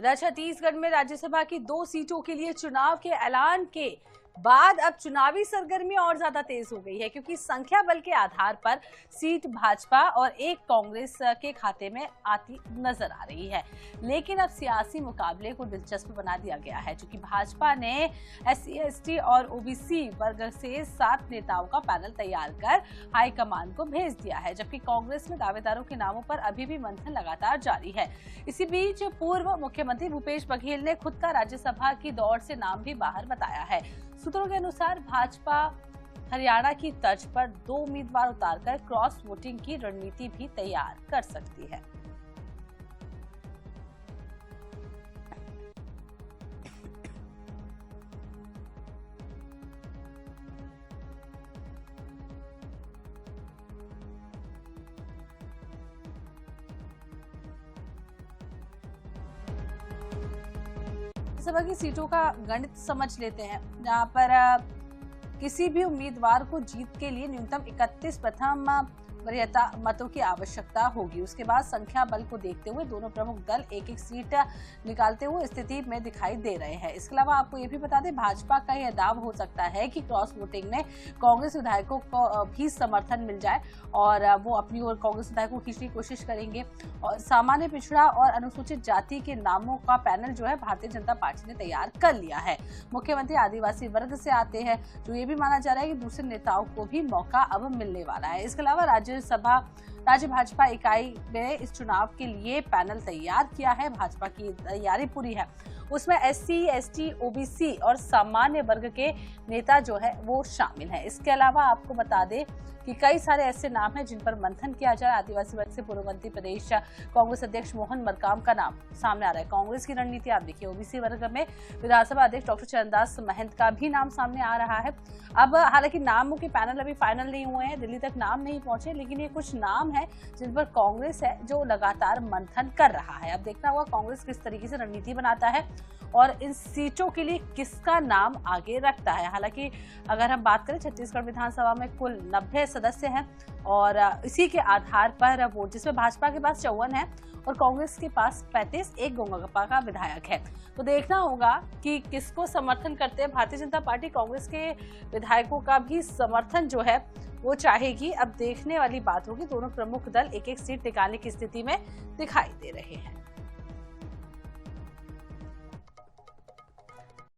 इधर छत्तीसगढ़ में राज्यसभा की 2 सीटों के लिए चुनाव के ऐलान के बाद अब चुनावी सरगर्मी और ज्यादा तेज हो गई है, क्योंकि संख्या बल के आधार पर सीट भाजपा और एक कांग्रेस के खाते में आती नजर आ रही है। लेकिन अब सियासी मुकाबले को दिलचस्प बना दिया गया है, क्योंकि भाजपा ने SC, ST और OBC वर्ग से 7 नेताओं का पैनल तैयार कर हाईकमान को भेज दिया है, जबकि कांग्रेस में दावेदारों के नामों पर अभी भी मंथन लगातार जारी है। इसी बीच पूर्व मुख्यमंत्री भूपेश बघेल ने खुद का राज्यसभा की दौड़ से नाम भी बाहर बताया है। सूत्रों के अनुसार भाजपा हरियाणा की तर्ज पर 2 उम्मीदवार उतारकर क्रॉस वोटिंग की रणनीति भी तैयार कर सकती है। सभा की सीटों का गणित समझ लेते हैं, जहां पर किसी भी उम्मीदवार को जीत के लिए न्यूनतम 31 प्रथम वरीयता मतों की आवश्यकता होगी। उसके बाद संख्या बल को देखते हुए दोनों प्रमुख दल एक एक सीट निकालते हुए स्थिति में दिखाई दे रहे हैं। इसके अलावा आपको ये भी बता दें, भाजपा का यह दाव हो सकता है कि क्रॉस वोटिंग में कांग्रेस विधायकों को भी समर्थन मिल जाए और वो अपनी ओर कांग्रेस विधायकों को खींचने की कोशिश करेंगे। और सामान्य पिछड़ा और अनुसूचित जाति के नामों का पैनल जो है भारतीय जनता पार्टी ने तैयार कर लिया है। मुख्यमंत्री आदिवासी वर्ग से आते हैं, जो ये भी माना जा रहा है कि दूसरे नेताओं को भी मौका अब मिलने वाला है। इसके अलावा राज्य भाजपा इकाई ने इस चुनाव के लिए पैनल तैयार किया है। भाजपा की तैयारी पूरी है, उसमें SC, ST, OBC और सामान्य वर्ग के नेता जो है वो शामिल है। इसके अलावा आपको बता दें कि कई सारे ऐसे नाम हैं जिन पर मंथन किया जाए। आदिवासी वर्ग से पूर्व मंत्री प्रदेश कांग्रेस अध्यक्ष मोहन मरकाम का नाम सामने आ रहा है। कांग्रेस की रणनीति आप देखिए, OBC वर्ग में विधानसभा अध्यक्ष डॉक्टर चरणदास महंत का भी नाम सामने आ रहा है। अब हालांकि नामों के पैनल अभी फाइनल नहीं हुए हैं, दिल्ली तक नाम नहीं पहुंचे, लेकिन ये कुछ नाम है जिन पर कांग्रेस है जो लगातार मंथन कर रहा है। अब देखना होगा कांग्रेस किस तरीके से रणनीति बनाता है और इन सीटों के लिए किसका नाम आगे रखता है। हालांकि अगर हम बात करें, छत्तीसगढ़ विधानसभा में कुल 90 सदस्य हैं और इसी के आधार पर वोट, जिसमें भाजपा के पास 54 है और कांग्रेस के पास 35, एक गोंगपा का विधायक है। तो देखना होगा कि किसको समर्थन करते हैं भारतीय जनता पार्टी। कांग्रेस के विधायकों का भी समर्थन जो है वो चाहेगी। अब देखने वाली बात होगी, दोनों प्रमुख दल एक एक सीट निकालने की स्थिति में दिखाई दे रहे हैं।